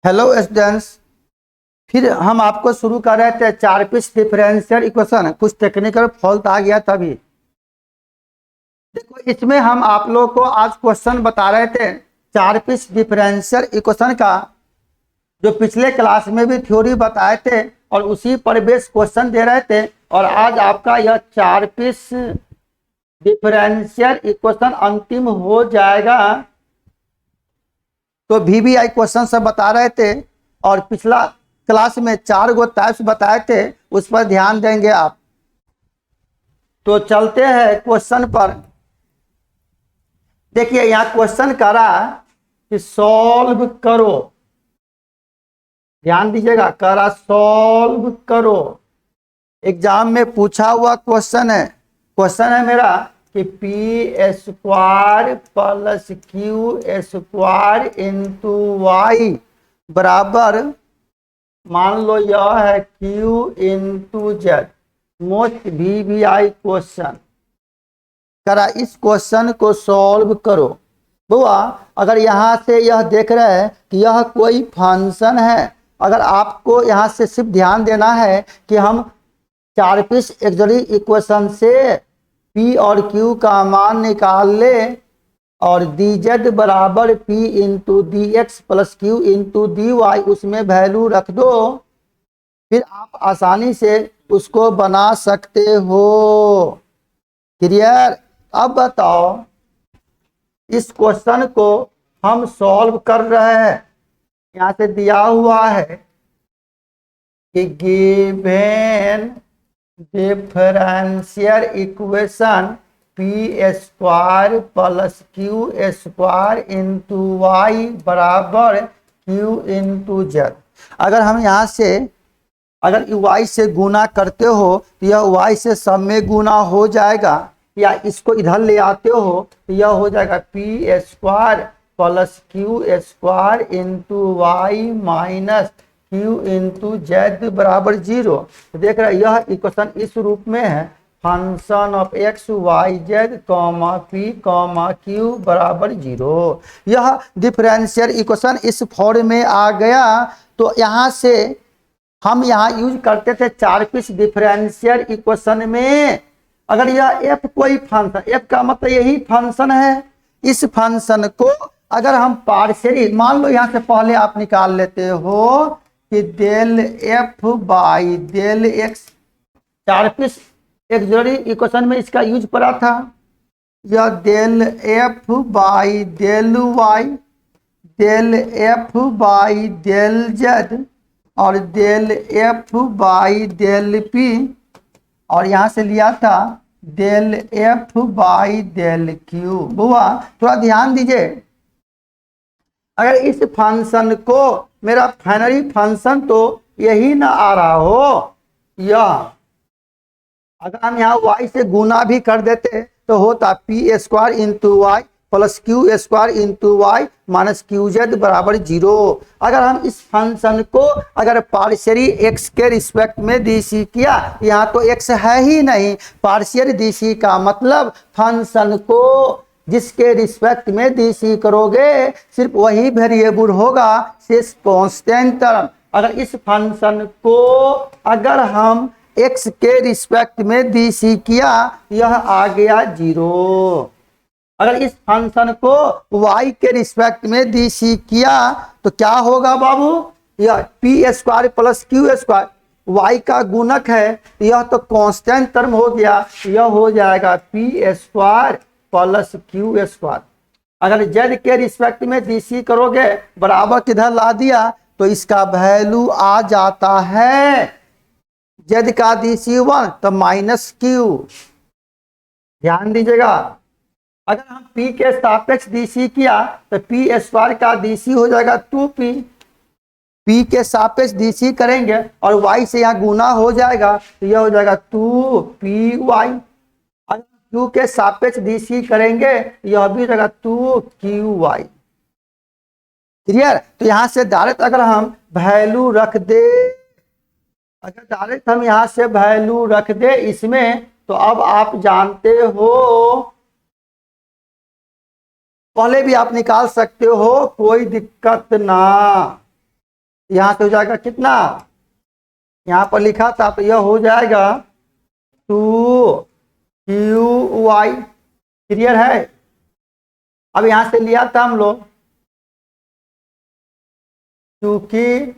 Hello students, फिर हम आपको शुरू कर रहे थे चार पीस डिफरेंशियल इक्वेशन। कुछ टेक्निकल फॉल्ट आ गया तभी। देखो, इसमें हम आप लोग को आज क्वेश्चन बता रहे थे चार पीस डिफरेंशियल इक्वेशन का, जो पिछले क्लास में भी थ्योरी बताए थे और उसी पर बेस क्वेश्चन दे रहे थे। और आज आपका यह चार पीस डिफरेंशियल इक्वेशन अंतिम हो जाएगा। तो VBI क्वेश्चन सब बता रहे थे और पिछला क्लास में 4 गो टाइप्स बताए थे, उस पर ध्यान देंगे आप। तो चलते हैं क्वेश्चन पर। देखिए, यहाँ क्वेश्चन करा कि सॉल्व करो, ध्यान दीजिएगा, करा सॉल्व करो। एग्जाम में पूछा हुआ क्वेश्चन है। क्वेश्चन है मेरा कि p² plus q² into Y बराबर, मान लो यह है q into Z. Most VBI question करा, इस क्वेश्चन को सॉल्व करो। बुआ, अगर यहाँ से यह देख रहे हैं कि यह कोई फंक्शन है, अगर आपको यहाँ से सिर्फ ध्यान देना है कि हम चार पीस एक्सिलरी इक्वेशन से p और q का मान निकाल ले और dz बराबर p into D X plus q into D Y, उसमें वैल्यू रख दो, फिर आप आसानी से उसको बना सकते हो। क्लियर? अब बताओ, इस क्वेश्चन को हम सॉल्व कर रहे हैं। यहाँ से दिया हुआ है कि given differential equation p² plus q² into Y बराबर q इंटू जेड। अगर हम यहाँ से अगर y से गुना करते हो तो यह y से सब में गुना हो जाएगा, या इसको इधर ले आते हो तो यह हो जाएगा p² plus q² into Y minus q into Z बराबर 0। तो देख रहे हैं, यह इक्वेशन इस रूप में है, function of x y z comma p comma q बराबर 0। यह डिफरेंशियल इक्वेशन इस फॉर्म में आ गया। तो यहाँ से हम यहाँ यूज करते थे चार पीस डिफरेंशियल इक्वेशन में। अगर यह f कोई फंक्शन, f का मतलब यही फंक्शन है, इस फंक्शन को अगर हम पार्शियली, मान लो यहाँ से पहले आप निकाल लेते हो कि del f by del x, Charpit's auxiliary equation में इसका यूज पड़ा था। यह del f by del y, del f by del z और del f by del p, और यहाँ से लिया था del f by del q। बुआ, थोड़ा ध्यान दीजिए, अगर इस फंक्शन को, मेरा फाइनली फंक्शन तो यही ना आ रहा हो, यह अगर हम यहाँ y से गुना भी कर देते तो होता p² into Y plus q² into Y minus qz बराबर 0। अगर हम इस फंक्शन को अगर पार्शियली x के रिस्पेक्ट में dc किया, यहाँ तो x है ही नहीं, पार्शियल dc का मतलब फंक्शन को जिसके रिस्पेक्ट में dc करोगे सिर्फ वही वेरिएबल होगा, शेष कांस्टेंट टर्म। अगर इस फंक्शन को अगर हम x के रिस्पेक्ट में dc किया, यह आ गया 0। अगर इस फंक्शन को y के रिस्पेक्ट में dc किया तो क्या होगा बाबू? यह p² प्लस q², y का गुणक है, यह तो कांस्टेंट टर्म हो गया, यह हो जाएगा p² प्लस q²। अगर z के रिस्पेक्ट में dc करोगे, बराबर किधर ला दिया तो इसका वैल्यू आ जाता है, z का dc 1 तो माइनस q। ध्यान दीजिएगा, अगर हम p के सापेक्ष dc किया तो p² का dc हो जाएगा 2p, p के सापेक्ष dc करेंगे और y से यहाँ गुना हो जाएगा तो यह हो जाएगा 2py। अगर q के सापेक्ष dc करेंगे यह भी हो जाएगा 2qy। क्लियर? तो यहाँ से डायरेक्ट अगर हम वैल्यू रख दे, अगर डायरेक्ट हम यहाँ से वैल्यू रख दे इसमें, तो अब आप जानते हो, पहले भी आप निकाल सकते हो, कोई दिक्कत ना। यहाँ से हो जाएगा कितना, यहाँ पर लिखा था तो यह हो जाएगा 2qy। क्लियर है। अब यहाँ से लिया था हम लोग, चूंकि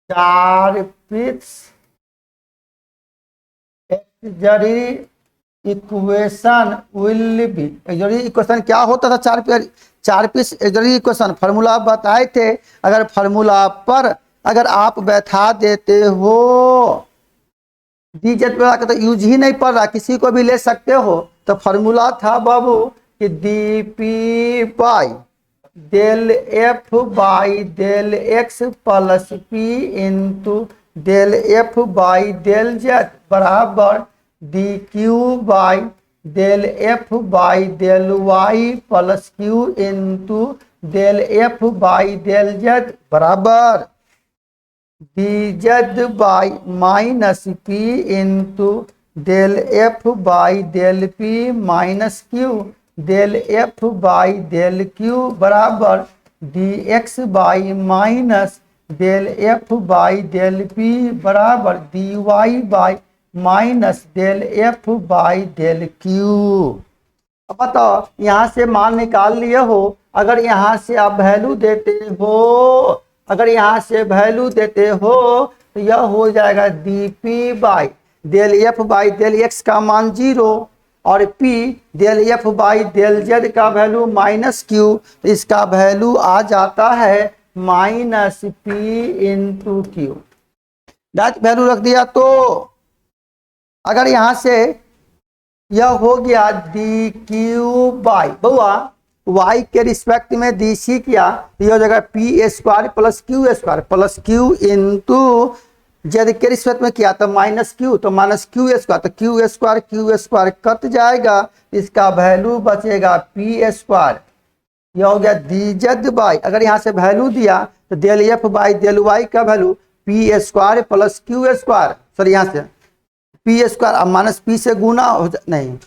4 पीस इक्वेशन विल बी, एक्सरी इक्वेशन क्या होता था, 4 पीस एक्सरी इक्वेशन फार्मूला बताए थे। अगर फार्मूला पर अगर आप बैठा देते हो, डीजेड का तो यूज ही नहीं पड़ रहा, किसी को भी ले सकते हो। तो फार्मूला था बाबू कि D P by del F by del X plus P into del F by del Z बराबर D Q by del F by del Y plus Q into del F by del Z बराबर D Z by minus P into del F by del P minus Q del F by del Q बराबर D X by minus del F by del P बराबर D Y by minus del F by del Q. अब बताओ, यहाँ से मान निकाल लिए हो, अगर यहाँ से आप वैल्यू देते हो, अगर यहाँ से वैल्यू देते हो तो यह हो जाएगा D P by del F by del X का मान 0 और P del F by del Z का वैल्यू माइनस क्यू, तो इसका वैल्यू आ जाता है minus P into Q. Direct value रख दिया। तो अगर यहाँ से यह हो गया डी क्यू बाई बउआ y के रिस्पेक्ट में डी सी किया तो यह हो जाएगा P square plus Q into Z के रिस्पेक्ट में किया तो माइनस क्यू, तो माइनस क्यू स्क्वायर, तो क्यू स्क्वायर कट जाएगा, इसका वैल्यू बचेगा पी स्क्वायर। यह हो गया डी जेड बाई, अगर यहाँ से वैल्यू दिया तो del F by del Y का value P square plus Q square, sorry यहाँ से पी स्क्वायर, अब माइनस पी से गुना हो नहीं,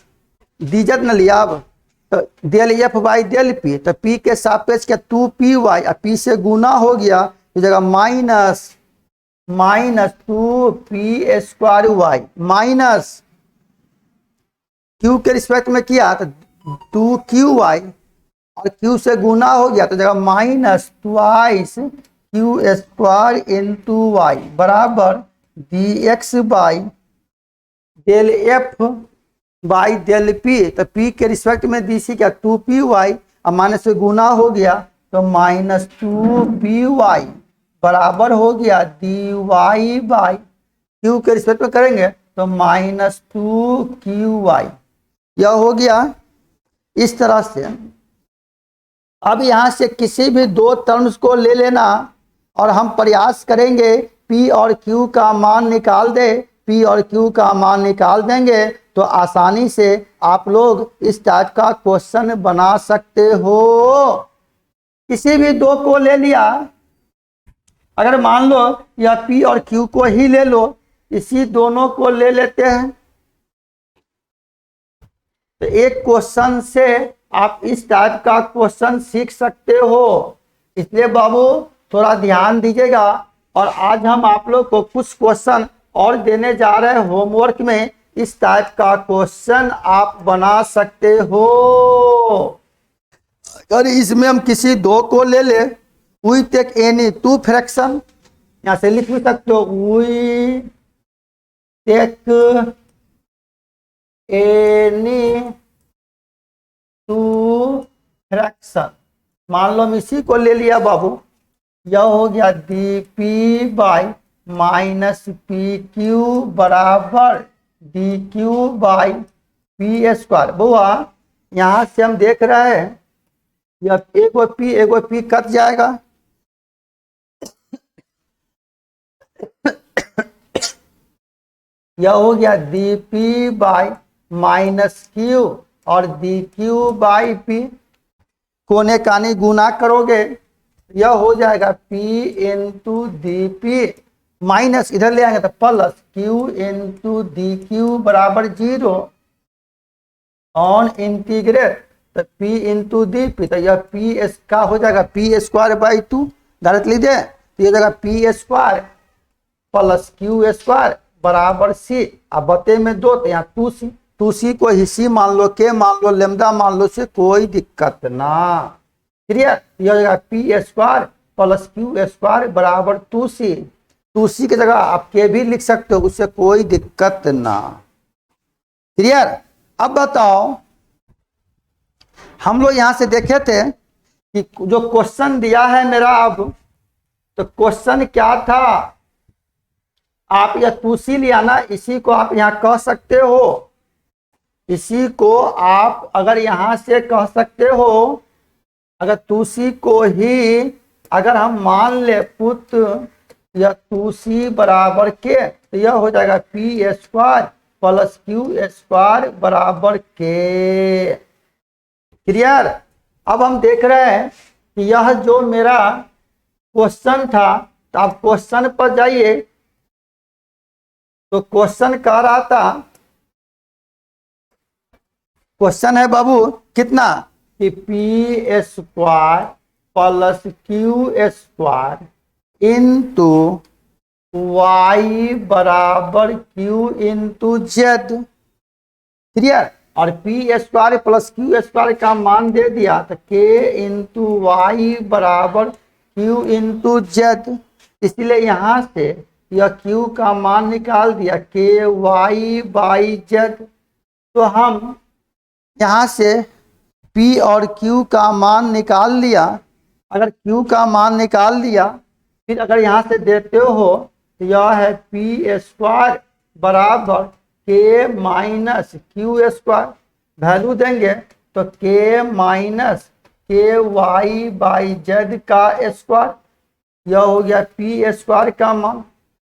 डी जेड न लिया, अब तो del F by del P, तो पी के सापेक्ष क्या 2py, अब पी से गुना हो गया, इस जगह minus 2p square Y minus Q के रिस्पेक्ट में किया तो 2qy और क्यू से गुना हो गया तो जगह minus twice Q square into Y बराबर D X by del F by del P, तो पी के रिस्पेक्ट में डी सी क्या 2py और माइनस से गुना हो गया तो माइनस 2py बराबर हो गया डी वाई बाई क्यू के रिस्पेक्ट में करेंगे तो माइनस 2qy। यह हो गया इस तरह से। अब यहाँ से किसी भी 2 टर्म्स को ले लेना और हम प्रयास करेंगे P और Q का मान निकाल दे, P और Q का मान निकाल देंगे तो आसानी से आप लोग इस टाइप का क्वेश्चन बना सकते हो। किसी भी 2 को ले लिया, अगर मान लो या P और Q को ही ले लो, इसी दोनों को ले लेते हैं तो एक क्वेश्चन से आप इस टाइप का क्वेश्चन सीख सकते हो। इसलिए बाबू थोड़ा ध्यान दीजिएगा। और आज हम आप लोग को कुछ क्वेश्चन और देने जा रहे हैं होमवर्क में, इस टाइप का क्वेश्चन आप बना सकते हो। अगर इसमें हम किसी 2 को ले ले, वी टेक एनी 2 फ्रैक्शन, यहां से लिख भी सकते हो वी टेक एनी 2 फ्रैक्शन। मान लो हम इसी को ले लिया बाबू, यह हो गया D P by minus P Q बराबर D Q by P square. बुआ यहाँ से हम देख रहे हैं यह एगो पी कट जाएगा, यह हो गया D P by minus Q और डी क्यू बाई पी, कोने कानी गुना करोगे यह हो जाएगा P into D P minus इधर ले आएंगे तो plus Q into D Q बराबर 0 ऑन इंटीग्रेट तो पी इंटू डी पी, तो यह पी का हो जाएगा पी स्क्वायर बाई 2 डायरेक्ट लिख दे तो ये जगह P square plus Q square बराबर सी। अब बते में 2 तो यहाँ 2c को ही सी मान लो, के मान लो, लेमदा मान लो, से कोई दिक्कत ना। क्लियर? यह जगह P square plus Q square बराबर 2c की जगह आप के भी लिख सकते हो, उससे कोई दिक्कत ना। क्लियर? अब बताओ, हम लोग यहां से देखे थे कि जो क्वेश्चन दिया है मेरा, अब तो क्वेश्चन क्या था, आप यह 2c लिया ना, इसी को आप यहां कह सकते हो, इसी को आप अगर यहां से कह सकते हो, अगर 2c को ही अगर हम मान ले पुट या 2c बराबर के, तो यह हो जाएगा P square plus Q square बराबर के। क्लियर? अब हम देख रहे हैं कि यह जो मेरा क्वेश्चन था, तो आप क्वेश्चन पर जाइए, तो क्वेश्चन कह रहा था, क्वेश्चन है बाबू कितना कि P square plus Q square into Y बराबर क्यू इंटू जेड। क्लियर? और P square plus Q square का मान दे दिया, तो के इंटू वाई बराबर क्यू इंटू जेड। इसलिए यहां से यह क्यू का मान निकाल दिया, के वाई बाई जेड। तो हम यहां से P और Q का मान निकाल लिया। अगर Q का मान निकाल लिया, फिर अगर यहां से देते हो तो यह है पी स्क्वायर बराबर के माइनस क्यू स्क्वायर, वैल्यू देंगे तो के minus K Y by Z का स्क्वायर, यह हो गया पी स्क्वायर का मान।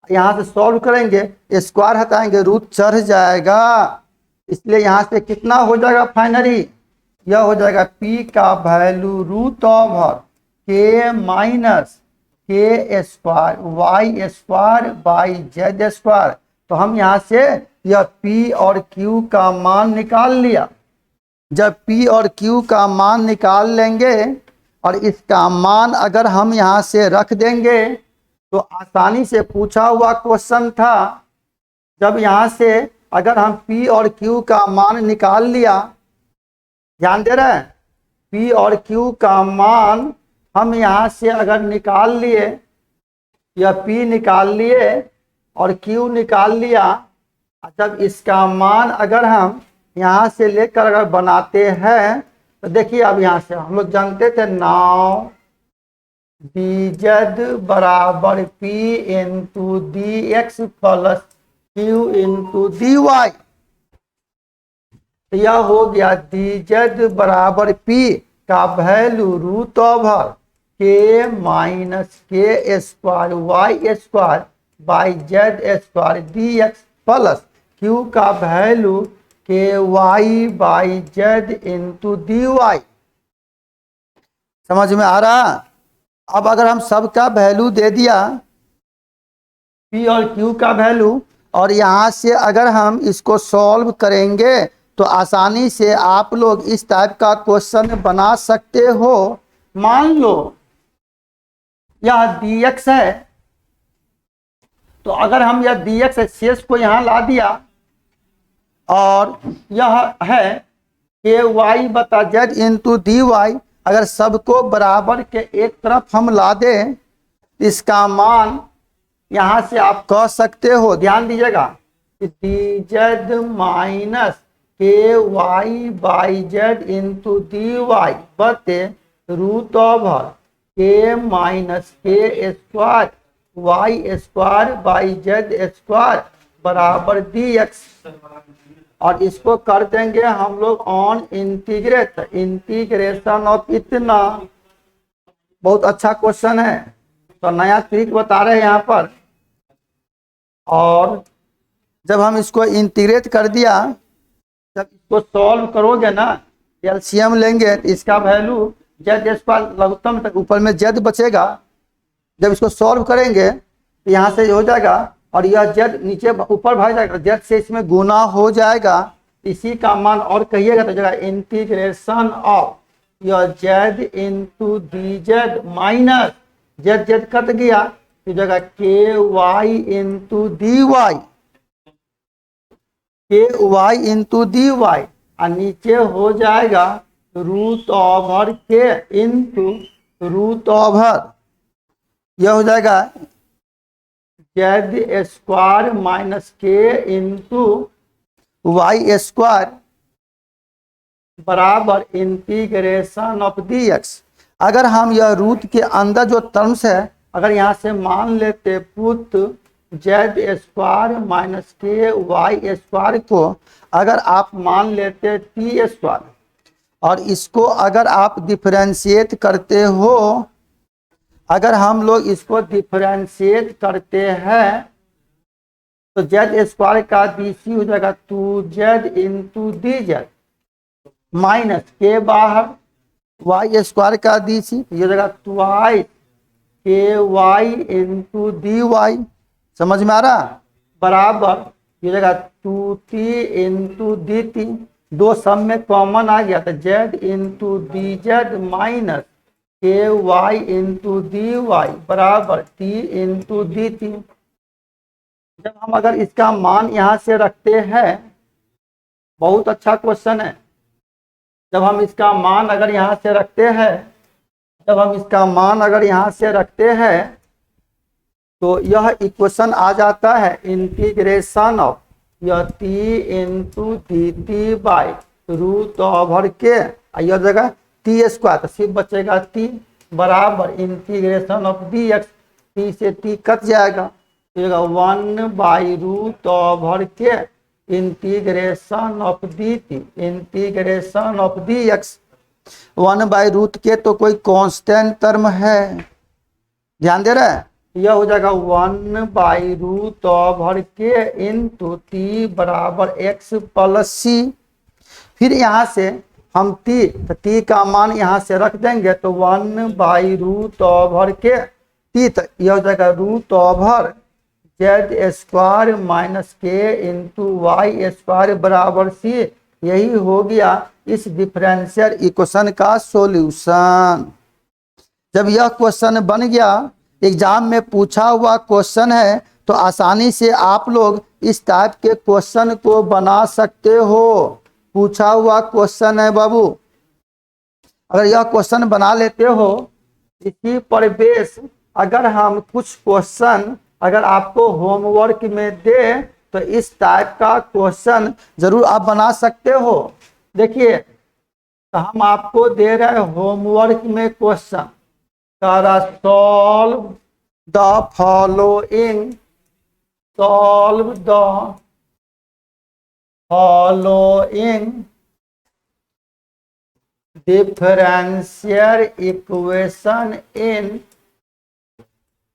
यहां से सॉल्व करेंगे, स्क्वायर हटाएंगे, रूट चढ़ जाएगा, इसलिए यहां से कितना हो जाएगा फाइनली, यह हो जाएगा P का value root over K minus K square Y square by Z square. तो हम यहाँ से यह P और Q का मान निकाल लिया। जब P और Q का मान निकाल लेंगे और इसका मान अगर हम यहाँ से रख देंगे, तो आसानी से पूछा हुआ क्वेश्चन था। जब यहाँ से अगर हम P और Q का मान निकाल लिया, ध्यान दे रहे हैं, P और Q का मान हम यहाँ से अगर निकाल लिए, या P निकाल लिए और Q निकाल लिया, जब इसका मान अगर हम यहाँ से लेकर अगर बनाते हैं, तो देखिए अब यहाँ से हम लोग जानते थे नाउ dz बराबर P into D X plus Q into D Y. यह हो गया dz बराबर P का value root over K minus K square Y square by Z square D X plus Q का value K Y by Z into D Y. समझ में आ रहा? अब अगर हम सबका वैल्यू दे दिया, P और Q का वैल्यू, और यहाँ से अगर हम इसको सॉल्व करेंगे, तो आसानी से आप लोग इस टाइप का क्वेश्चन बना सकते हो। मान लो यह dx है, तो अगर हम यह dx शेष को यहाँ ला दिया, और यह है के वाई बता जेड इंटू डी वाई, अगर सबको बराबर के एक तरफ हम ला दें, इसका मान यहाँ से आप कह सकते हो, ध्यान दीजिएगा, D Z minus K Y by Z into D Y बटे root over K minus K square Y square by Z square बराबर डी एक्स। और इसको कर देंगे हम लोग ऑन इंटीग्रेट, इंटीग्रेशन ऑफ इतना। बहुत अच्छा क्वेश्चन है, तो नया ट्रिक बता रहे हैं यहाँ पर। और जब हम इसको इंटीग्रेट कर दिया, जब इसको सॉल्व करोगे ना, एलसीएम लेंगे, तो इसका वैल्यू जेड स्क्वायर लघुत्तम तक ऊपर में जेड बचेगा। जब इसको सॉल्व करेंगे तो यहाँ से हो जाएगा, और यह जेड नीचे ऊपर भाग जाएगा, जेड से इसमें गुना हो जाएगा। इसी का मान और कहिएगा तो जाएगा इंटीग्रेशन ऑफ यह Z into D Z minus Z Z cut गया, तो जगह के वाई इंटू डी वाई, के वाई इंटू डी वाई, और नीचे हो जाएगा रूट ओवर के इंटू रूट ओवर, यह हो जाएगा Z square minus K into Y square बराबर इंटीग्रेशन ऑफ डी एक्स। अगर हम यह रूट के अंदर जो टर्म्स है, अगर यहाँ से मान लेते put Z square minus K Y square को अगर आप मान लेते टी स्क्वायर, और इसको अगर आप डिफरेंशिएट करते हो, अगर हम लोग इसको डिफरेंशिएट करते हैं तो जेड स्क्वायर का डी सी हो जाएगा 2z into D Z minus के बाहर वाई स्क्वायर का डी सी, ये हो जाएगा ट्वाइस के वाई इंटू डी वाई, समझ में आ रहा, बराबर ये जगह 2t इंटू डी टी, दो सब में कॉमन आ गया, तो z into D Z minus K Y into D Y बराबर t इंटू डी टी। जब हम अगर इसका मान यहाँ से रखते हैं, बहुत अच्छा क्वेश्चन है, जब हम इसका मान अगर यहाँ से रखते हैं, जब हम इसका मान अगर यहाँ से रखते हैं तो यह इक्वेशन आ जाता है इंटीग्रेशन ऑफ यह t into D T by root over K, यह जगह टी स्क्वायर, तो सिर्फ बचेगा t बराबर integration of D X, T से t कट जाएगा, तो 1 by root over K integration of D T, integration of D X. 1 by root K तो कोई कांस्टेंट टर्म है, ध्यान दे रहा है, यह हो जाएगा 1 बाई रूट ओवर के इंटू टी बराबर एक्स प्लस सी। फिर यहाँ से हम टी, तो टी का मान यहाँ से रख देंगे, तो 1 by root over K T, तो यह हो जाएगा root over Z square minus K into Y square बराबर सी। यही हो गया इस डिफरेंशियल इक्वेशन का सॉल्यूशन। जब यह क्वेश्चन बन गया, एग्जाम में पूछा हुआ क्वेश्चन है, तो आसानी से आप लोग इस टाइप के क्वेश्चन को बना सकते हो। पूछा हुआ क्वेश्चन है बाबू, अगर यह क्वेश्चन बना लेते हो, इसी पर बेस अगर हम कुछ क्वेश्चन अगर आपको होमवर्क में दे तो इस टाइप का क्वेश्चन जरूर आप बना सकते हो। देखिए, तो हम आपको दे रहे हैं होमवर्क में question, solve the following, solve the following differential equation in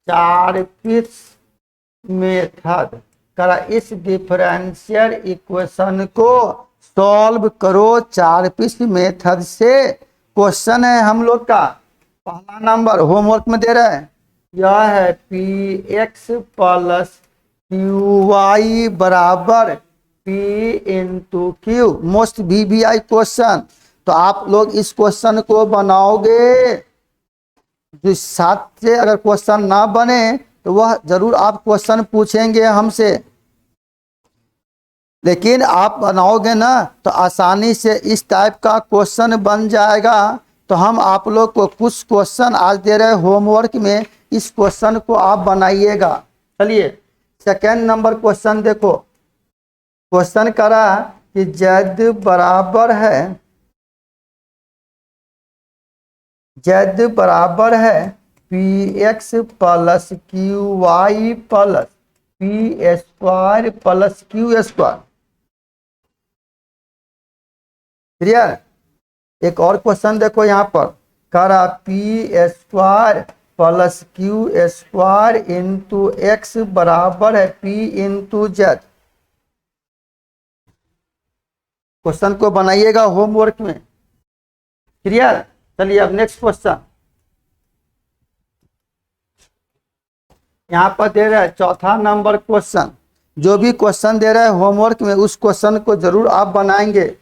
4 पीस मेथड। करा इस डिफरेंशियल इक्वेशन को सॉल्व करो 4 पीस मेथड से। क्वेश्चन है हम लोग का पहला नंबर होमवर्क में दे रहा है, यह है P X plus Q Y बराबर P into Q, most VBI question. तो आप लोग इस क्वेश्चन को बनाओगे, जो साथ से अगर क्वेश्चन ना बने तो वह जरूर आप क्वेश्चन पूछेंगे हमसे, लेकिन आप बनाओगे ना तो आसानी से इस टाइप का क्वेश्चन बन जाएगा। तो हम आप लोग को कुछ क्वेश्चन आज दे रहे होमवर्क में, इस क्वेश्चन को आप बनाइएगा। चलिए सेकेंड नंबर क्वेश्चन देखो, क्वेश्चन करा कि z बराबर है P X plus Q Y plus P square plus Q square. Clear? एक और क्वेश्चन देखो यहाँ पर, करा P square plus Q square into X बराबर है पी इंटू जेड। क्वेश्चन को बनाइएगा होमवर्क में। क्लियर? चलिए अब नेक्स्ट क्वेश्चन यहाँ पर दे रहा है चौथा नंबर क्वेश्चन। जो भी क्वेश्चन दे रहा है होमवर्क में, उस क्वेश्चन को जरूर आप बनाएंगे।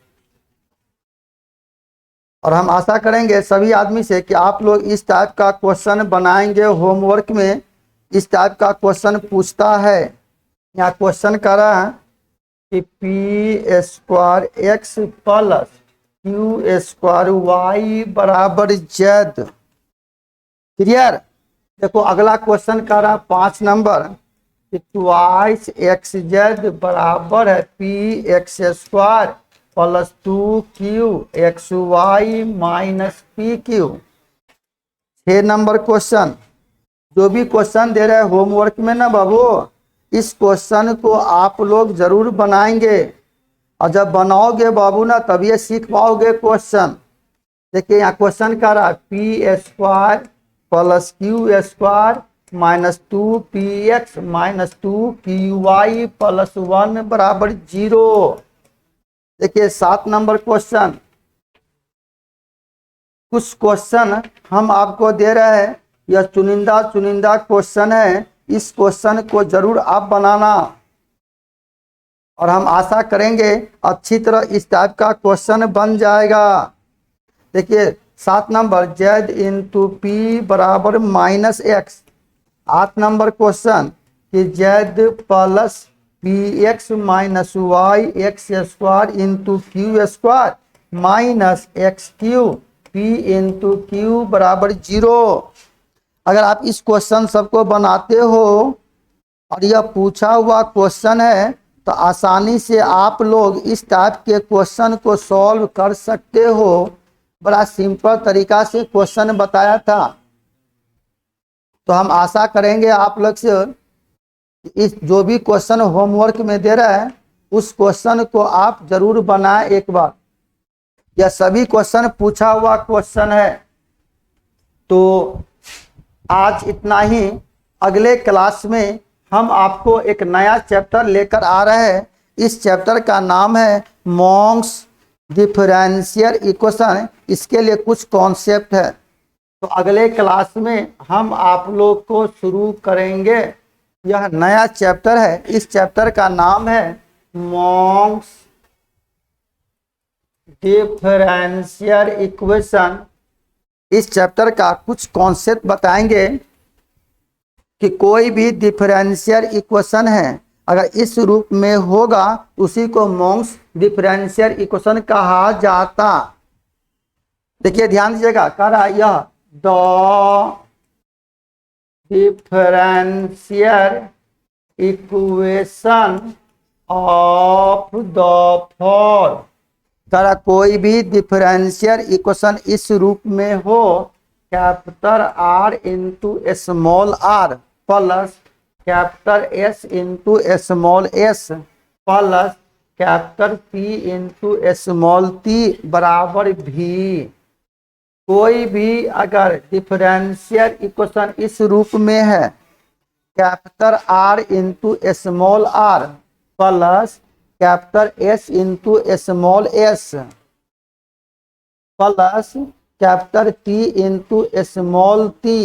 और हम आशा करेंगे सभी आदमी से कि आप लोग इस टाइप का क्वेश्चन बनाएंगे। होमवर्क में इस टाइप का क्वेश्चन पूछता है। यहाँ क्वेश्चन कर रहा है कि P square X plus Q square Y बराबर जेड। क्लियर। देखो अगला क्वेश्चन कर रहा है 5 नंबर कि ट्वाइस एक्स जेड बराबर है P X square plus 2 X Y minus P Q. 6 number question. जो भी क्वेश्चन दे रहे हैं होमवर्क में ना बाबू, इस क्वेश्चन को आप लोग जरूर बनाएंगे। और जब बनाओगे बाबू ना तब ये सीख पाओगे क्वेश्चन। देखिए यहाँ क्वेश्चन कर रहा है P square plus Q square minus 2px minus 2qy plus 1 बराबर 0। देखिए 7 नंबर क्वेश्चन। कुछ क्वेश्चन हम आपको दे रहे हैं, यह चुनिंदा क्वेश्चन है। इस क्वेश्चन को जरूर आप बनाना और हम आशा करेंगे अच्छी तरह इस टाइप का क्वेश्चन बन जाएगा। देखिए 7 नंबर जेड इंटू पी बराबर माइनस एक्स। 8 नंबर क्वेश्चन कि Z plus P X minus Y X square into Q square minus X Q P into Q बराबर 0। अगर आप इस क्वेश्चन सबको बनाते हो और यह पूछा हुआ क्वेश्चन है तो आसानी से आप लोग इस टाइप के क्वेश्चन को सॉल्व कर सकते हो। बड़ा सिंपल तरीका से क्वेश्चन बताया था। तो हम आशा करेंगे आप लोग से इस जो भी क्वेश्चन होमवर्क में दे रहा है उस क्वेश्चन को आप जरूर बनाएं एक बार। यह सभी क्वेश्चन पूछा हुआ क्वेश्चन है। तो आज इतना ही। अगले क्लास में हम आपको एक नया चैप्टर लेकर आ रहे हैं। इस चैप्टर का नाम है मोंग्स डिफरेंशियल इक्वेशन। इसके लिए कुछ कॉन्सेप्ट है। तो अगले क्लास में हम आप लोग को शुरू करेंगे। यह नया चैप्टर है। इस चैप्टर का नाम है मोंग्स डिफरेंशियल इक्वेशन। इस चैप्टर का कुछ कॉन्सेप्ट बताएंगे कि कोई भी डिफरेंशियल इक्वेशन है अगर इस रूप में होगा उसी को मोंग्स डिफरेंशियल इक्वेशन कहा जाता। देखिए ध्यान दीजिएगा। कह रहा यह the differential equation of the for. कह रहा कोई भी डिफरेंशियल इक्वेशन इस रूप में हो capital R into small R plus capital S into small S plus capital P into small T बराबर भी। कोई भी अगर डिफरेंशियल इक्वेशन इस रूप में है capital R into small R plus capital S into small S plus capital T into small T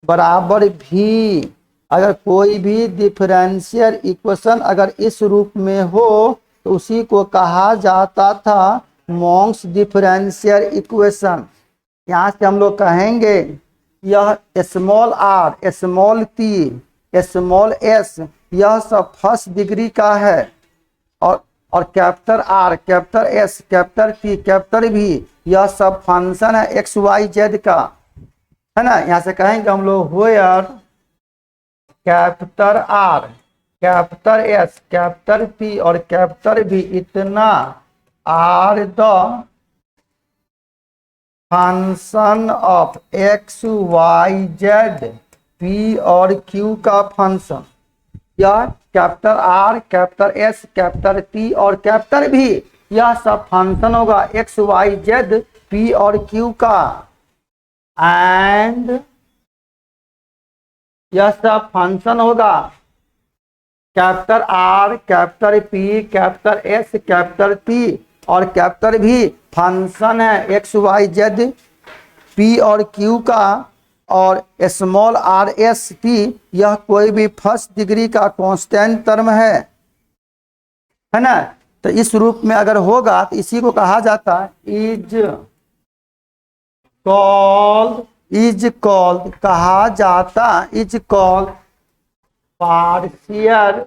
बराबर V. अगर कोई भी डिफरेंशियल इक्वेशन अगर इस रूप में हो तो उसी को कहा जाता था मोंग्स डिफरेंशियल इक्वेशन। यहाँ से हम लोग कहेंगे यह small R small T small S यह सब फर्स्ट डिग्री का है। और capital R capital S capital T capital V यह सब फंक्शन है एक्स वाई जेड का, है ना। यहाँ से कहेंगे हम लोग where capital R capital S capital P और कैपिटल भी इतना are the function of X Y Z P और क्यू का फंक्शन। यह capital R capital S capital T और कैपिटल भी यह सब फंक्शन होगा एक्स वाई जेड पी और क्यू का। एंड यह सब फंक्शन होगा capital R capital P capital S capital T और कैपिटल भी फंक्शन है एक्स वाई जेड पी और क्यू का। और स्मॉल आर एस टी यह कोई भी फर्स्ट डिग्री का कांस्टेंट टर्म है ना। तो इस रूप में अगर होगा तो इसी को कहा जाता है इज कॉल्ड कहा जाता, is called partial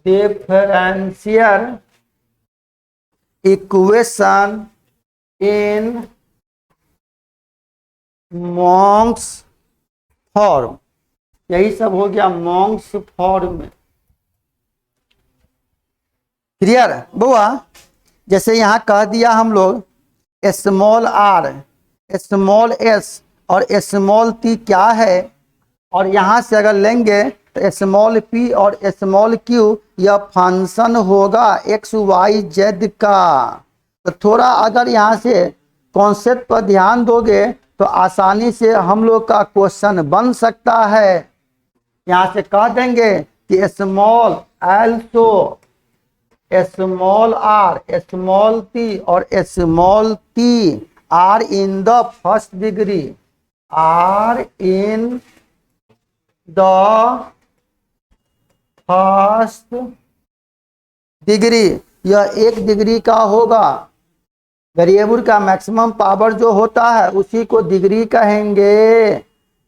differential equation in Monks form. यही सब हो गया मॉन्क्स फॉर्म में। क्लियर बुआ? जैसे यहाँ कह दिया हम लोग स्मॉल आर, स्मॉल एस और स्मॉल टी क्या है, और यहाँ से अगर लेंगे तो स्मॉल पी और स्मॉल क्यू, यह फंक्शन होगा एक्स वाई जेड का। तो थोड़ा अगर यहाँ से कॉन्सेप्ट पर ध्यान दोगे तो आसानी से हम लोग का क्वेश्चन बन सकता है। यहाँ से कह देंगे कि स्मॉल एल तो स्मॉल आर, स्मॉल टी और small T are in the first degree, are in the first degree, यह एक डिग्री का होगा। वेरिएबल का मैक्सिमम पावर जो होता है उसी को डिग्री कहेंगे।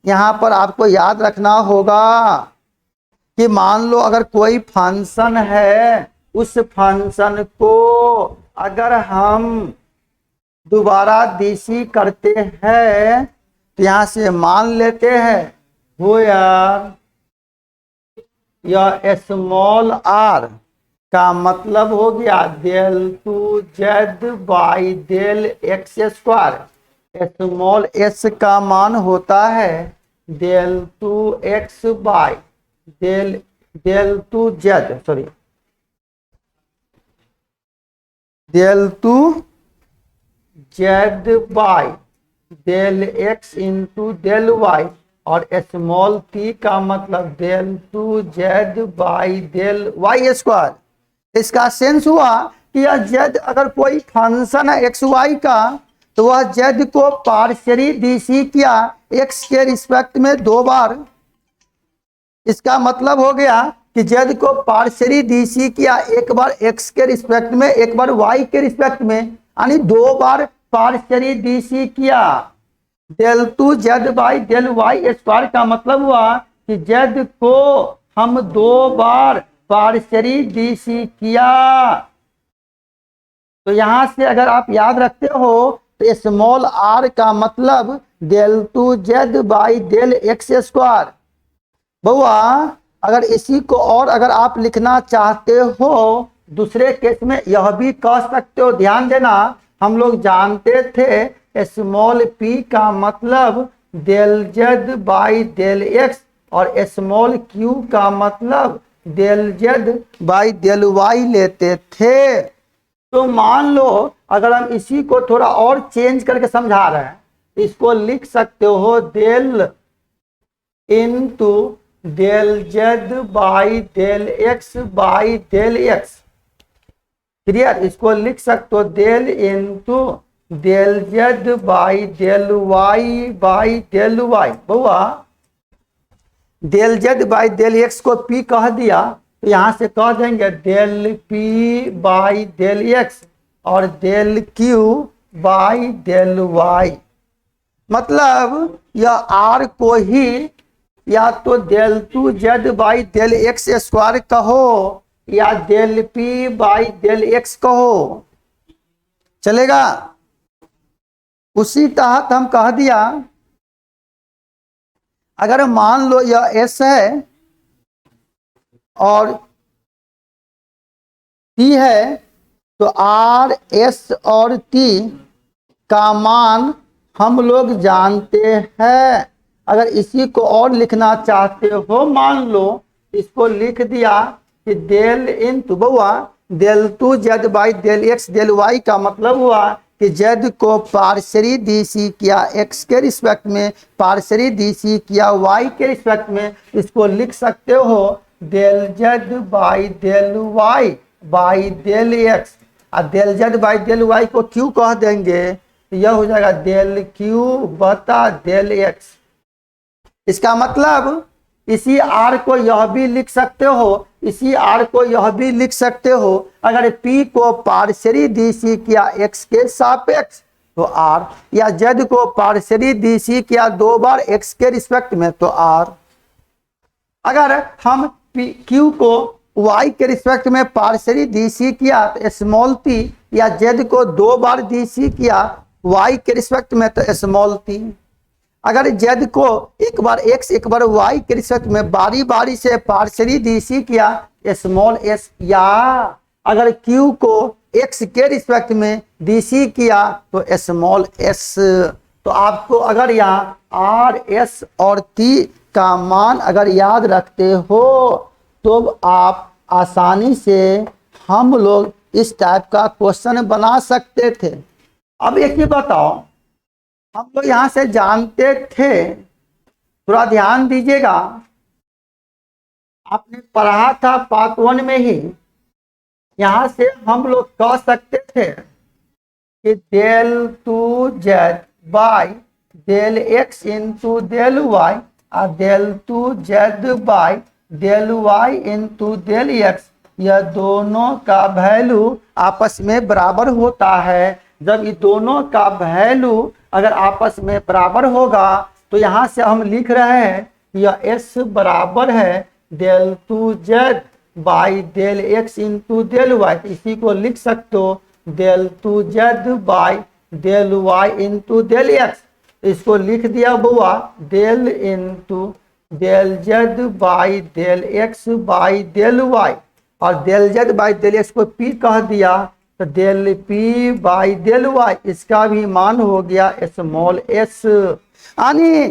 यहाँ पर आपको याद रखना होगा कि मान लो अगर कोई फंक्शन है, उस फंक्शन को अगर हम दोबारा डीसी करते हैं तो यहाँ से मान लेते हैं वो यार यह स्मॉल आर का मतलब हो गया del two Z by del x square. Small S का मान होता है del two X by del two Z, sorry del two Z by del X into del Y, और स्मॉल टी का मतलब del two Z by del Y square. इसका sense हुआ कि यह जेड अगर कोई फंक्शन है एक्स वाई का तो वह जेड को पार्शियली डीसी किया एक्स के रिस्पेक्ट में 2 बार। इसका मतलब हो गया कि जेड को पार्शियली डीसी किया, एक बार एक्स के रिस्पेक्ट में, एक बार वाई के रिस्पेक्ट में, यानी 2 बार पार्शियली डीसी किया। Del two Z by del Y square का मतलब हुआ कि जेड को हम 2 बार पार्शियली डीसी किया। तो यहां से अगर आप याद रखते हो तो स्मॉल आर का मतलब del two Z by del x square. बउआ अगर इसी को और अगर आप लिखना चाहते हो दूसरे केस में यह भी कह सकते हो। ध्यान देना, हम लोग जानते थे स्मॉल पी का मतलब del Z by del x और स्मॉल क्यू का मतलब del Z by del y लेते थे। तो मान लो अगर हम इसी को थोड़ा और चेंज करके समझा रहे हैं, इसको लिख सकते हो del into del Z by del X by del X. Clear? इसको लिख सकते हो del into del Z by del Y by del Y. बउआ del Z by del X को पी कह दिया तो यहां से कह देंगे del P by del x और del Q by del Y. मतलब यह आर को ही या तो del two Z by del x square कहो या del P by del x कहो, चलेगा। उसी तहत हम कह दिया अगर मान लो यह एस है और टी है तो आर एस और टी का मान हम लोग जानते हैं। अगर इसी को और लिखना चाहते हो, मान लो इसको लिख दिया कि डेल इनटू बउआ del two Z by del X del Y का मतलब हुआ कि जेड को पार्शियली डीसी किया एक्स के रिस्पेक्ट में, पार्शियली डीसी किया वाई के रिस्पेक्ट में। इसको लिख सकते हो del Z by del Y by del x और del Z by del Y को क्यू कह देंगे तो यह हो जाएगा डेल क्यू बता डेल एक्स। इसका मतलब इसी आर को यह भी लिख सकते हो, इसी आर को यह भी लिख सकते हो। अगर पी को पार्शियली डीसी किया एक्स के सापेक्ष तो आर, या जेड को पार्शियली डीसी किया 2 बार एक्स के रिस्पेक्ट में तो आर। अगर हम क्यू को वाई के रिस्पेक्ट में पार्शियली डीसी किया तो स्मॉल टी, या जेड को 2 बार डीसी किया वाई के रिस्पेक्ट में तो स्मॉल टी। अगर जेड को एक बार एक्स एक बार वाई के रिस्पेक्ट में बारी बारी से पार्शियली डीसी किया स्मॉल एस, या अगर क्यू को एक्स के रिस्पेक्ट में डीसी किया तो स्मॉल एस। तो आपको अगर यहाँ आर एस और टी का मान अगर याद रखते हो तो आप आसानी से हम लोग इस टाइप का क्वेश्चन बना सकते थे। अब एक ही बताओ, हम लोग यहाँ से जानते थे, थोड़ा ध्यान दीजिएगा, आपने पढ़ा था पार्ट 1 में ही, यहाँ से हम लोग कह सकते थे कि del 2z by del x into del y और del 2z by del y into del x, यह दोनों का वैल्यू आपस में बराबर होता है। जब ये दोनों का वैल्यू अगर आपस में बराबर होगा तो यहाँ से हम लिख रहे हैं यह s बराबर है del 2z by del x into del y, इसी को लिख सकते हो del 2z by del y into del x। इसको लिख दिया बुआ del into del z by del x by del y, और del z by del x को p कह दिया तो del p by del y, इसका भी मान हो गया स्मॉल s। यानी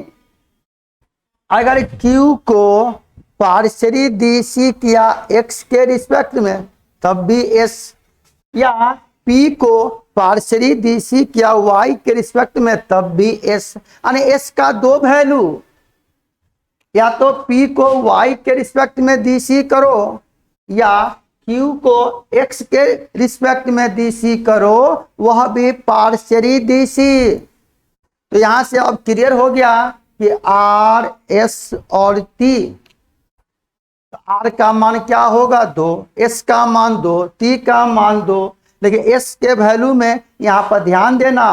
अगर q को पार्शियली डीसी किया x के रिस्पेक्ट में तब भी s, या p को पार्शियली डीसी किया y के रिस्पेक्ट में तब भी s। यानी s का 2 वैल्यू, या तो p को y के रिस्पेक्ट में डीसी करो या q को x के रिस्पेक्ट में डीसी करो, वह भी पार्शियली डीसी। तो यहां से अब क्लियर हो गया कि r s और t, आर का मान क्या होगा 2, एस का मान 2, टी का मान 2। लेकिन एस के वैल्यू में यहाँ पर ध्यान देना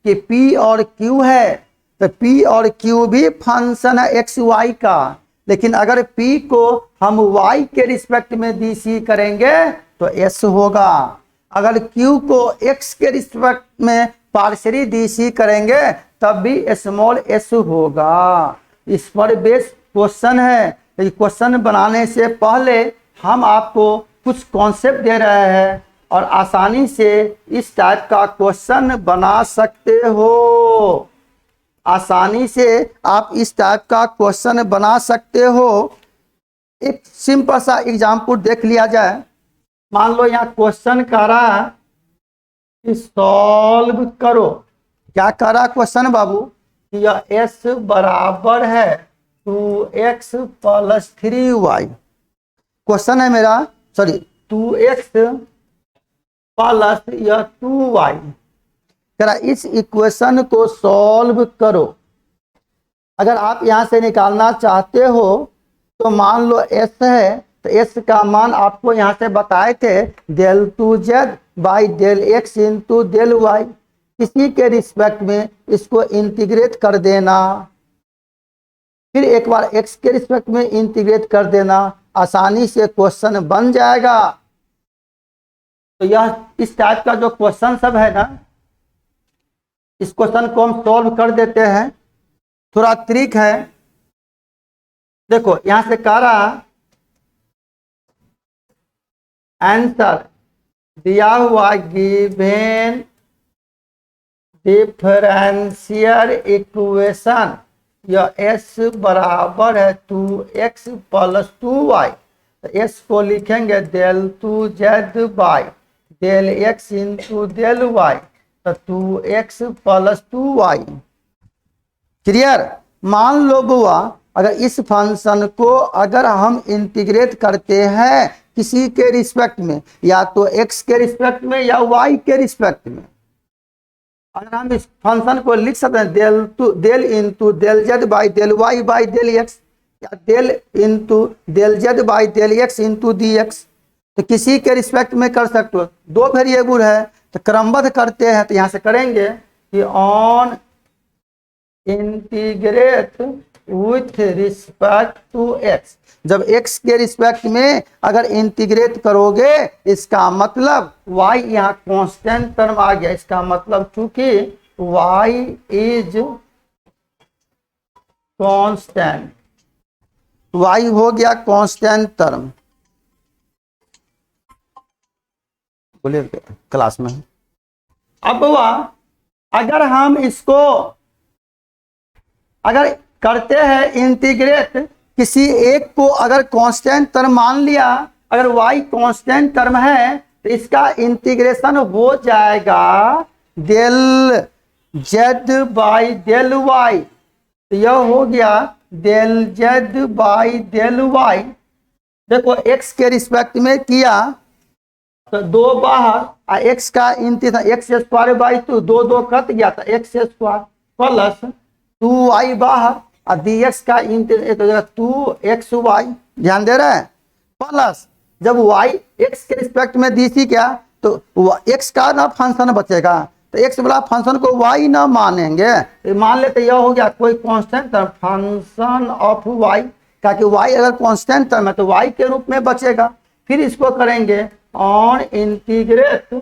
कि पी और क्यू है, तो पी और क्यू भी फंक्शन है एक्स वाई का, लेकिन अगर पी को हम वाई के रिस्पेक्ट में डीसी करेंगे तो एस होगा। अगर क्यू को एक्स के रिस्पेक्ट में पार्शियली डीसी करेंगे तब भी स्मॉल एस होगा। इस पर बेस क्वेश्चन है। क्वेश्चन बनाने से पहले हम आपको कुछ कॉन्सेप्ट दे रहे हैं और आसानी से इस टाइप का क्वेश्चन बना सकते हो। आसानी से आप इस टाइप का क्वेश्चन बना सकते हो। एक सिंपल सा एग्जाम्पल देख लिया जाए। मान लो यहाँ क्वेश्चन कह रहा है कि सॉल्व करो। क्या कह रहा है क्वेश्चन बाबू? यह s बराबर है 2x प्लस 3y। क्वेश्चन है मेरा, सॉरी 2x प्लस यह 2y। कह रहा इस इक्वेशन को सॉल्व करो। अगर आप यहां से निकालना चाहते हो तो मान लो s है तो s का मान आपको यहां से बताए थे del 2z by del x into del y। किसी के रिस्पेक्ट में इसको इंटीग्रेट कर देना, फिर एक बार x के रिस्पेक्ट में इंटीग्रेट कर देना, आसानी से क्वेश्चन बन जाएगा। तो यह इस टाइप का जो क्वेश्चन सब है ना, इस क्वेश्चन को हम सॉल्व कर देते हैं। थोड़ा ट्रिक है, देखो यहां से कह रहा आंसर दिया हुआ गिवन डिफरेंशियल इक्वेशन यह s बराबर है 2x प्लस 2y। तो s को लिखेंगे del 2z by del x into del y, तो 2x प्लस 2y। क्लियर? मान लो बुआ अगर इस फंक्शन को अगर हम इंटीग्रेट करते हैं किसी के रिस्पेक्ट में, या तो x के रिस्पेक्ट में या y के रिस्पेक्ट में, अगर हम इस फंक्शन को लिख सकते हैं del into del Z by del Y by del X, या del into del Z by del X into D X. तो किसी के रिस्पेक्ट में कर सकते हो। 2 वेरिएबल है तो क्रमबद्ध करते हैं, तो यहाँ से करेंगे कि on integrate with respect to x, जब एक्स के रिस्पेक्ट में अगर इंटीग्रेट करोगे इसका मतलब y यहाँ कांस्टेंट टर्म आ गया, इसका मतलब चूंकि y इज कांस्टेंट, y हो गया कांस्टेंट टर्म। बोलिए क्लास में। अब वह अगर हम इसको अगर करते हैं इंटीग्रेट, किसी एक को अगर कांस्टेंट टर्म मान लिया, अगर y कांस्टेंट टर्म है तो इसका इंटीग्रेशन हो जाएगा del Z by del y, तो यह हो गया del Z by del y. देखो x के रिस्पेक्ट में किया तो 2 बाहर, x का integration x square by 2, 2 2 cut गया था एक्स स्क्वायर प्लस 2y बाहर और dx का इंटीग्रेशन 2xy, ध्यान दे रहे हैं, प्लस जब y x के रिस्पेक्ट में दी थी क्या तो x का ना फंक्शन बचेगा, तो x वाला फंक्शन को y ना मानेंगे, तो मान लेते यह हो गया कोई constant term function of y, ताकि y अगर कांस्टेंट टर्म है तो y के रूप में बचेगा। फिर इसको करेंगे on integrate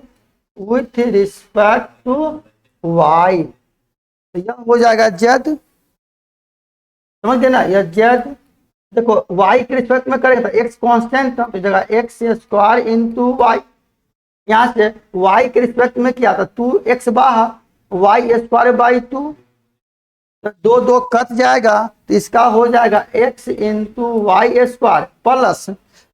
with respect to y, तो यह हो जाएगा z, समझ गए ना, यह z। देखो y के रिस्पेक्ट में करेंगे तो x कांस्टेंट था तो जगह एक्स स्क्वायर इंटू वाई, यहाँ से y के रिस्पेक्ट में किया था 2x बाहर, y स्क्वायर बाई 2, तो 2 2 कट जाएगा तो इसका हो जाएगा x into Y square plus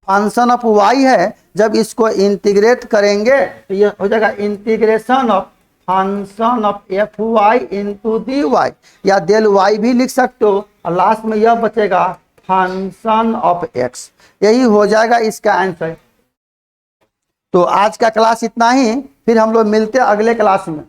function of y है, जब इसको इंटीग्रेट करेंगे तो यह हो जाएगा integration of function of f y into D y, या डेल वाई भी लिख सकते हो, और लास्ट में यह बचेगा फंक्शन ऑफ एक्स, यही हो जाएगा इसका आंसर। तो आज का क्लास इतना ही, फिर हम लोग मिलते हैं अगले क्लास में।